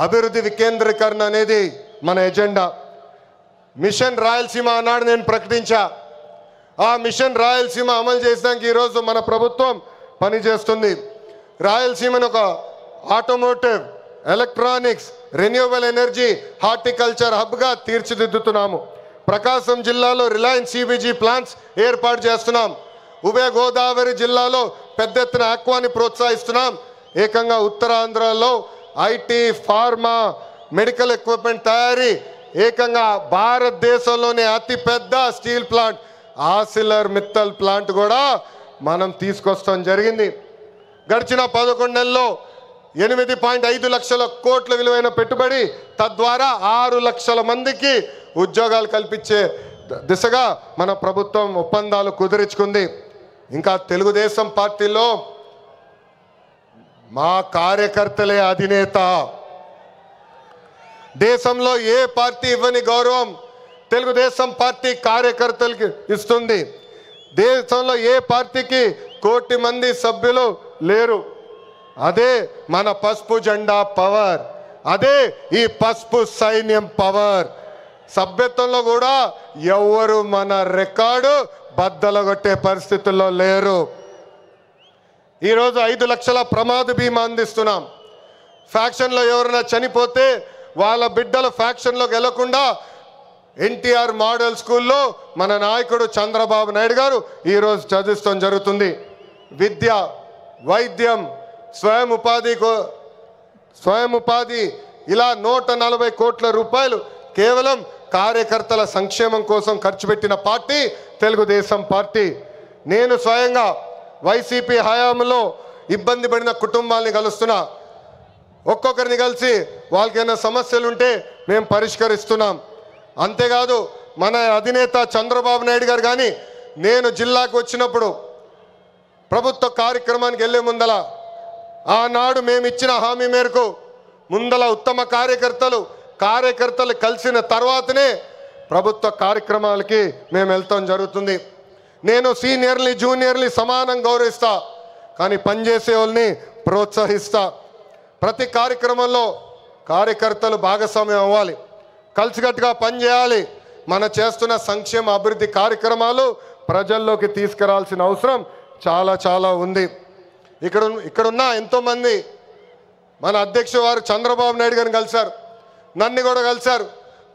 అభివృద్ధి వికేంద్రీకరణ అనేది మన ఎజెండా. మిషన్ రాయలసీమ అన్నాడు నేను ప్రకటించా. ఆ మిషన్ రాయలసీమ అమలు చేసినాక ఈరోజు మన ప్రభుత్వం పనిచేస్తుంది. రాయలసీమను ఒక automotive, electronics, renewable energy, horticulture హబ్గా తీర్చిదిద్దుతున్నాము. ప్రకాశం జిల్లాలో రిలయన్స్ సిబిజీ ప్లాంట్స్ ఏర్పాటు చేస్తున్నాం. ఉభయ గోదావరి జిల్లాలో పెద్ద ఎత్తున ఆక్వాని ప్రోత్సహిస్తున్నాం. ఏకంగా ఉత్తరాంధ్రలో ఐటీ, ఫార్మా, మెడికల్ ఎక్విప్మెంట్ తయారీ, ఏకంగా భారతదేశంలోనే అతిపెద్ద స్టీల్ ప్లాంట్ ఆసిలర్ మిత్తల్ ప్లాంట్ కూడా మనం తీసుకొస్తాం జరిగింది. గడిచిన 11 నెలల్లో 8.5 లక్షల కోట్ల విలువైన పెట్టుబడి, తద్వారా 6 లక్షల మందికి ఉద్యోగాలు కల్పించే దిశగా మన ప్రభుత్వం ఒప్పందాలు కుదుర్చుకుంది. ఇంకా తెలుగుదేశం పార్టీలో మా కార్యకర్తలే అధినేత. దేశంలో ఏ పార్టీ ఇవ్వని గౌరవం తెలుగుదేశం పార్టీ కార్యకర్తలకి ఇస్తుంది. దేశంలో ఏ పార్టీకి 1 కోటి మంది సభ్యులు లేరు. అదే మన పసుపు జెండా పవర్, అదే ఈ పసుపు సైన్యం పవర్. సభ్యత్వంలో కూడా ఎవరు మన రికార్డు బద్దలగొట్టే పరిస్థితుల్లో లేరు. ఈరోజు 5 లక్షల ప్రమాద బీమా అందిస్తున్నాం. ఫ్యాక్షన్లో ఎవరైనా చనిపోతే వాళ్ళ బిడ్డలు ఫ్యాక్షన్లోకి వెళ్లకుండా ఎన్టీఆర్ మోడల్ స్కూల్లో మన నాయకుడు చంద్రబాబు నాయుడు గారు ఈరోజు చదివిస్తాం జరుగుతుంది. విద్య, వైద్యం, స్వయం ఉపాధి ఇలా 140 కోట్ల రూపాయలు కేవలం కార్యకర్తల సంక్షేమం కోసం ఖర్చు పెట్టిన పార్టీ తెలుగుదేశం పార్టీ. నేను స్వయంగా వైసీపీ హయాంలో ఇబ్బంది పడిన కుటుంబాలని కలుస్తున్నా. ఒక్కొక్కరిని కలిసి వాళ్ళకి ఏమైనా సమస్యలు ఉంటే మేము పరిష్కరిస్తున్నాం. అంతేకాదు మన అధినేత చంద్రబాబు నాయుడు గారు కానీ నేను జిల్లాకు వచ్చినప్పుడు ప్రభుత్వ కార్యక్రమానికి వెళ్ళే ముందల ఆనాడు మేము ఇచ్చిన హామీ మేరకు ముందల ఉత్తమ కార్యకర్తలు కలిసిన తర్వాతనే ప్రభుత్వ కార్యక్రమాలకి మేము వెళ్తాం జరుగుతుంది. నేను సీనియర్ని, జూనియర్ని సమానం గౌరవిస్తా, కానీ పనిచేసే వాళ్ళని ప్రోత్సహిస్తా. ప్రతి కార్యక్రమంలో కార్యకర్తలు భాగస్వామ్యం అవ్వాలి, కలిసికట్టుగా పనిచేయాలి. మన చేస్తున్న సంక్షేమ అభివృద్ధి కార్యక్రమాలు ప్రజల్లోకి తీసుకురావాల్సిన అవసరం చాలా ఉంది. ఇక్కడున్న ఎంతోమంది మన అధ్యక్షుడు వారు చంద్రబాబు నాయుడు గారిని కలిశారు, నన్ను కూడా కలిశారు.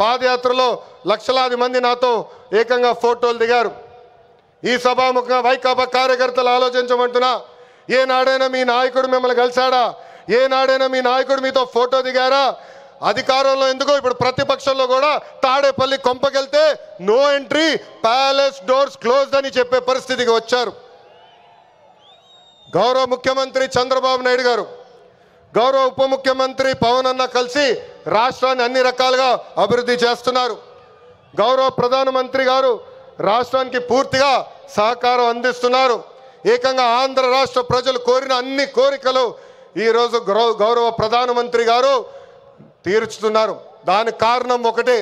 పాదయాత్రలో లక్షలాది మంది నాతో ఏకంగా ఫోటోలు దిగారు. ఈ సభాముఖంగా వైకాపా కార్యకర్తలు ఆలోచించమంటున్నా, ఏనాడైనా మీ నాయకుడు మిమ్మల్ని కలిశాడా? ఏనాడైనా మీ నాయకుడు మీతో ఫోటో దిగారా? అధికారంలో ఎందుకో ఇప్పుడు ప్రతిపక్షంలో కూడా తాడేపల్లి కొంపకెళ్తే no entry, palace doors closed అని చెప్పే పరిస్థితికి వచ్చారు. గౌరవ ముఖ్యమంత్రి చంద్రబాబు నాయుడు గారు, గౌరవ ఉప ముఖ్యమంత్రి పవన్ అన్న కలిసి రాష్ట్రాన్ని అన్ని రకాలుగా అభివృద్ధి చేస్తున్నారు. గౌరవ ప్రధానమంత్రి గారు రాష్ట్రానికి పూర్తిగా సహకారం అందిస్తున్నారు. ఏకంగా ఆంధ్ర రాష్ట్ర ప్రజలు కోరిన అన్ని కోరికలు ఈరోజు గౌరవ ప్రధానమంత్రి గారు తీర్చుతున్నారు. దానికి కారణం ఒకటే,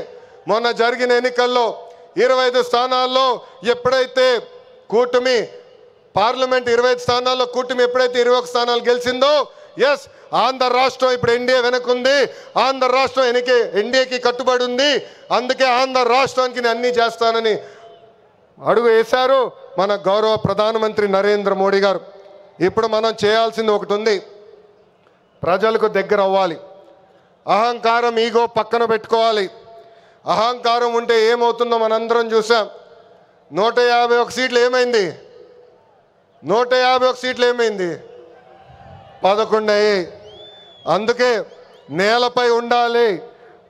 మొన్న జరిగిన ఎన్నికల్లో 25 స్థానాల్లో ఎప్పుడైతే కూటమి పార్లమెంట్ 25 స్థానాల్లో కూటమి ఎప్పుడైతే 21 స్థానాలు గెలిచిందో, ఎస్ ఆంధ్ర రాష్ట్రం ఇప్పుడు ఎన్డీఏ వెనకుంది, ఆంధ్ర రాష్ట్రం ఎన్డీఏకి కట్టుబడి ఉంది. అందుకే ఆంధ్ర రాష్ట్రానికి నేను అన్నీ చేస్తానని అడుగు వేశారు మన గౌరవ ప్రధానమంత్రి నరేంద్ర మోడీ గారు. ఇప్పుడు మనం చేయాల్సింది ఒకటి ఉంది, ప్రజలకు దగ్గర అవ్వాలి. అహంకారం, ఈగో పక్కన పెట్టుకోవాలి. అహంకారం ఉంటే ఏమవుతుందో మనందరం చూసాం. 151 సీట్లు ఏమైంది? 151 సీట్లు ఏమైంది? 11 అయ్యాయి. అందుకే నేలపై ఉండాలి,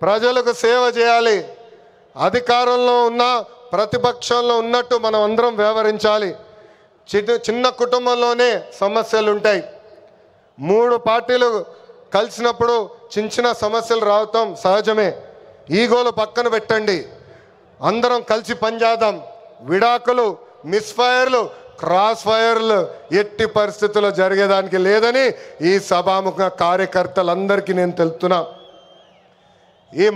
ప్రజలకు సేవ చేయాలి. అధికారంలో ఉన్న ప్రతిపక్షంలో ఉన్నట్టు మనం అందరం వ్యవహరించాలి. చిన్న కుటుంబంలోనే సమస్యలు ఉంటాయి. 3 పార్టీలు కలిసినప్పుడు చిన్న సమస్యలు రావటం సహజమే. ఈగోలు పక్కన పెట్టండి, అందరం కలిసి పనిచేద్దాం. విడాకులు, మిస్ఫైర్లు, క్రాస్ ఫైర్లు ఎట్టి పరిస్థితుల్లో జరిగేదానికి లేదని ఈ సభాముఖ కార్యకర్తలందరికీ నేను తెలుపుతున్నా. ఈ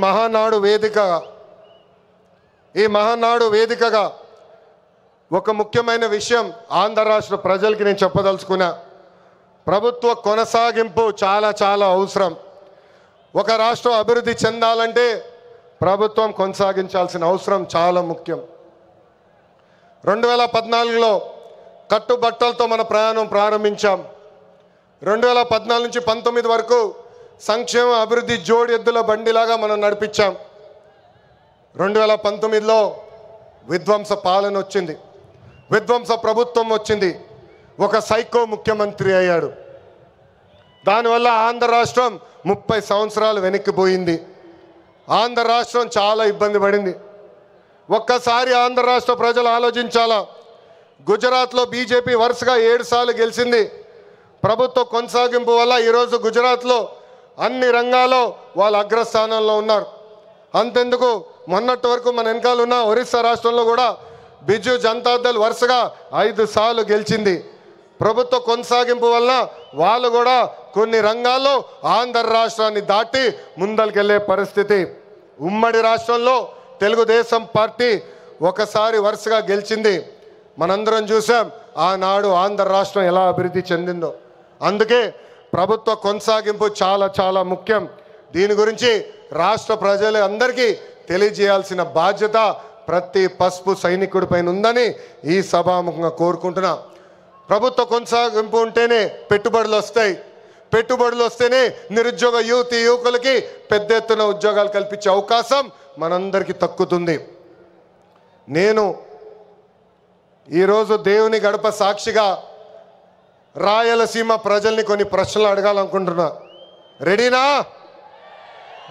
మహానాడు వేదికగా ఒక ముఖ్యమైన విషయం ఆంధ్ర రాష్ట్ర ప్రజలకి నేను చెప్పదలుచుకున్నా. ప్రభుత్వ కొనసాగింపు చాలా అవసరం. ఒక రాష్ట్రం అభివృద్ధి చెందాలంటే ప్రభుత్వం కొనసాగించాల్సిన అవసరం చాలా ముఖ్యం. 2014లో కట్టుబట్టలతో మన ప్రయాణం ప్రారంభించాం. 2014 నుంచి 19 వరకు సంక్షేమ అభివృద్ధి జోడి ఎద్దుల బండిలాగా మనం నడిపించాం. 2019లో విధ్వంస పాలన వచ్చింది, విధ్వంస ప్రభుత్వం వచ్చింది, ఒక సైకో ముఖ్యమంత్రి అయ్యాడు. దానివల్ల ఆంధ్ర రాష్ట్రం 30 సంవత్సరాలు వెనక్కిపోయింది. ఆంధ్ర రాష్ట్రం చాలా ఇబ్బంది పడింది. ఒక్కసారి ఆంధ్ర రాష్ట్ర ప్రజలు ఆలోచించాలా. గుజరాత్లో బీజేపీ వరుసగా 7 సార్లు గెలిచింది. ప్రభుత్వ కొనసాగింపు వల్ల ఈరోజు గుజరాత్లో అన్ని రంగాల్లో వాళ్ళు అగ్రస్థానంలో ఉన్నారు. అంతెందుకు, మొన్నటి వరకు మన వెనకాల ఉన్న ఒరిస్సా రాష్ట్రంలో కూడా బిజు జనతాదళ్ వరుసగా 5 సార్లు గెలిచింది. ప్రభుత్వ కొనసాగింపు వల్ల వాళ్ళు కూడా కొన్ని రంగాల్లో ఆంధ్ర రాష్ట్రాన్ని దాటి ముందరికెళ్ళే పరిస్థితి. ఉమ్మడి రాష్ట్రంలో తెలుగుదేశం పార్టీ ఒకసారి వరుసగా గెలిచింది. మనందరం చూసాం ఆనాడు ఆంధ్ర రాష్ట్రం ఎలా అభివృద్ధి చెందిందో. అందుకే ప్రభుత్వ కొనసాగింపు చాలా చాలా ముఖ్యం. దీని గురించి రాష్ట్ర ప్రజలందరికీ తెలియజేయాల్సిన బాధ్యత ప్రతి పసుపు సైనికుడి పైన ఉందని ఈ సభాముఖంగా కోరుకుంటున్నా. ప్రభుత్వ కొనసాగింపు ఉంటేనే పెట్టుబడులు వస్తాయి, పెట్టుబడులు వస్తేనే నిరుద్యోగ యువకులకి పెద్ద ఎత్తున ఉద్యోగాలు కల్పించే అవకాశం మనందరికీ దక్కుతుంది. నేను ఈరోజు దేవుని గడప సాక్షిగా రాయలసీమ ప్రజల్ని కొన్ని ప్రశ్నలు అడగాలనుకుంటున్నా. రెడీనా?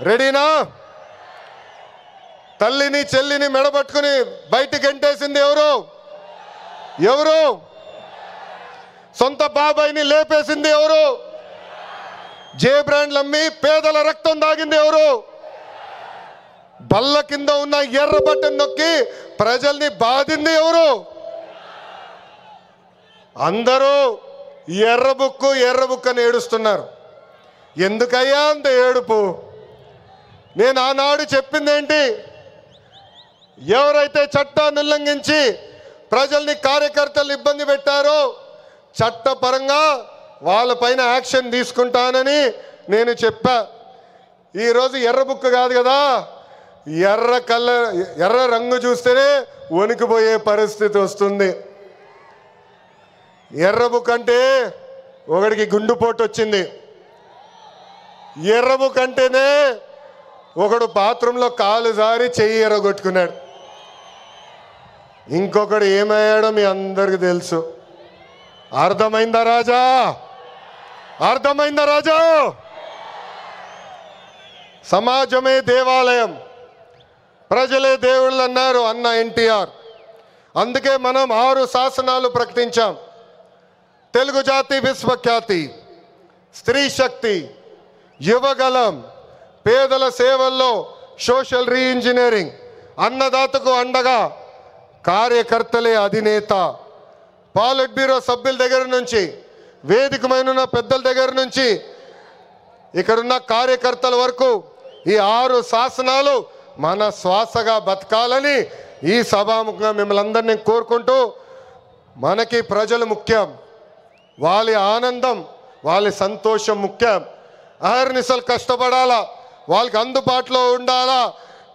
రెడీనా? తల్లిని చెల్లిని మెడబట్టుకుని బయటికి ఎంటేసింది ఎవరు? ఎవరు? సొంత బాబాయిని లేపేసింది ఎవరు? జే బ్రాండ్లు అమ్మి పేదల రక్తం దాగింది ఎవరు? బల్ల కింద ఉన్న ఎర్ర బట్టను నొక్కి ప్రజల్ని బాధింది ఎవరు? అందరూ ఎర్ర బుక్కు అని ఏడుస్తున్నారు. ఎందుకయ్యా అంత ఏడుపు? నేను ఆనాడు చెప్పింది ఏంటి? ఎవరైతే చట్టాన్ని ఉల్లంఘించి ప్రజల్ని కార్యకర్తలు ఇబ్బంది పెట్టారో చట్టపరంగా వాళ్ళపైన యాక్షన్ తీసుకుంటానని నేను చెప్పా. ఈరోజు ఎర్ర బుక్కు కాదు కదా, ఎర్ర రంగు చూస్తేనే వణికిపోయే పరిస్థితి వస్తుంది. ఎర్ర బుక్ అంటే ఒకడికి గుండుపోటు వచ్చింది. ఎర్ర బుక్ అంటేనే ఒకడు బాత్రూంలో కాలు జారి చెయ్యి ఎర్రగొట్టుకున్నాడు. ఇంకొకడు ఏమయ్యాడో మీ అందరికి తెలుసు. అర్థమైందా రాజా? అర్థమైందా రాజా? సమాజమే దేవాలయం, ప్రజలే దేవుళ్ళు అన్నారు అన్న ఎన్టీఆర్. అందుకే మనం 6 శాసనాలు ప్రకటించాం. తెలుగు జాతి విశ్వఖ్యాతి, స్త్రీ శక్తి, యువగలం, పేదల సేవల్లో సోషల్ రీఇంజనీరింగ్, అన్నదాతకు అండగా కార్యకర్తలే అధినేత. పాలిట్ బ్యూరో సభ్యుల దగ్గర నుంచి, వేదికమైన పెద్దల దగ్గర నుంచి, ఇక్కడున్న కార్యకర్తల వరకు ఈ 6 శాసనాలు మన శ్వాసగా బతకాలని ఈ సభాముఖంగా మిమ్మల్ని అందరినీ కోరుకుంటూ, మనకి ప్రజలు ముఖ్యం, వాళ్ళ ఆనందం వాళ్ళ సంతోషం ముఖ్యం. అహర్నిశలు కష్టపడాలా, వాళ్ళకి అందుబాటులో ఉండాలా.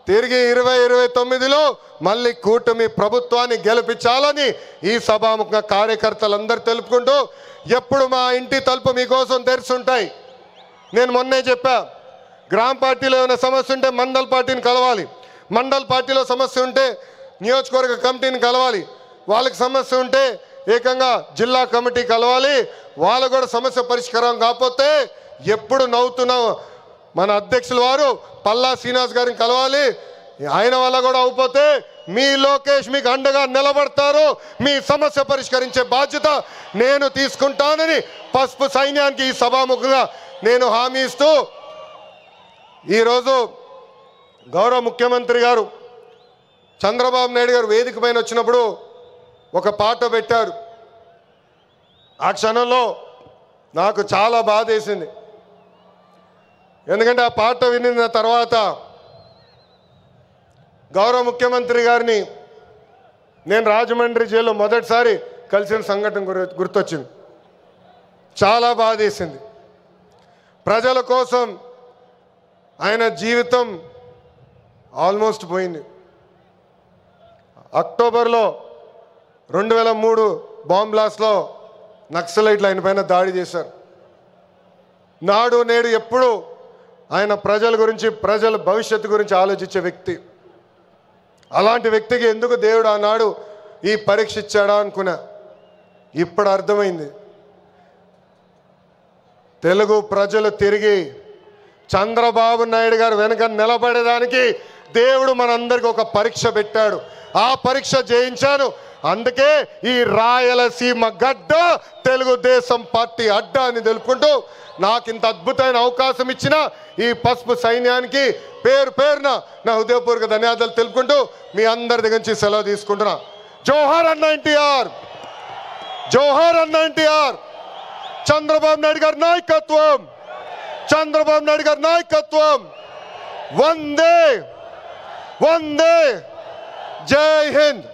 తిరిగి 2029లో మళ్ళీ కూటమి ప్రభుత్వాన్ని గెలిపించాలని ఈ సభాముఖంగా కార్యకర్తలందరూ తెలుపుకుంటూ, ఎప్పుడు మా ఇంటి తలుపు మీకోసం తెరిచుంటాయి. నేను మొన్నే చెప్పా, గ్రామ పార్టీలో ఏమైనా సమస్య ఉంటే మండల పార్టీని కలవాలి, మండల పార్టీలో సమస్య ఉంటే నియోజకవర్గ కమిటీని కలవాలి, వాళ్ళకి సమస్య ఉంటే ఏకంగా జిల్లా కమిటీ కలవాలి. వాళ్ళు కూడా సమస్య పరిష్కారం కాకపోతే ఎప్పుడు నవ్వుతున్న మన అధ్యక్షుల వారు పల్లా శ్రీనివాస్ గారిని కలవాలి. ఆయన వల్ల కూడా అయిపోతే మీ లోకేష్ మీకు అండగా నిలబడతారు, మీ సమస్య పరిష్కరించే బాధ్యత నేను తీసుకుంటానని పసుపు సైన్యానికి ఈ సభాముఖంగా నేను హామీ ఇస్తూ, ఈరోజు గౌరవ ముఖ్యమంత్రి గారు చంద్రబాబు నాయుడు గారు వేదిక పైన వచ్చినప్పుడు ఒక పాట పెట్టారు. ఆ క్షణంలో నాకు చాలా బాధేసింది. ఎందుకంటే ఆ పాట వినిన తర్వాత గౌరవ ముఖ్యమంత్రి గారిని నేను రాజమండ్రి జైల్లో మొదటిసారి కలిసిన సంఘటన గుర్తొచ్చింది. చాలా బాధేసింది. ప్రజల కోసం ఆయన జీవితం ఆల్మోస్ట్ పోయింది. అక్టోబర్లో 2003 బాంబ్ బ్లాస్ట్లో నక్సలైట్లు ఆయన పైన దాడి చేశారు. నాడు నేడు ఎప్పుడు ఆయన ప్రజల గురించి, ప్రజల భవిష్యత్తు గురించి ఆలోచించే వ్యక్తి. అలాంటి వ్యక్తికి ఎందుకు దేవుడు ఆనాడు ఈ పరీక్ష ఇచ్చాడా అనుకున్నా. ఇప్పుడు అర్థమైంది. తెలుగు ప్రజలు తిరిగి చంద్రబాబు నాయుడు గారు వెనక నిలబడేదానికి దేవుడు మనందరికి ఒక పరీక్ష పెట్టాడు. ఆ పరీక్ష జయించాను. అందుకే ఈ రాయలసీమ గడ్డ తెలుగుదేశం పార్టీ అడ్డ అని తెలుపుకుంటూ నాకు ఇంత అద్భుతమైన అవకాశం ఇచ్చిన ఈ పసుపు సైన్యానికి పేరు పేరున నా హృదయపూర్వక ధన్యవాదాలు తెలుపుకుంటూ మీ అందరి దగ్గర నుంచి సెలవు తీసుకుంటున్నా. జోహార్ అన్న ఎన్టీఆర్, జోహార్ అన్న ఎన్టీఆర్. చంద్రబాబు నాయుడు గారి నాయకత్వం, చంద్రబాబు నాయుడు గారి నాయకత్వం. వందే వందే, జై హింద్.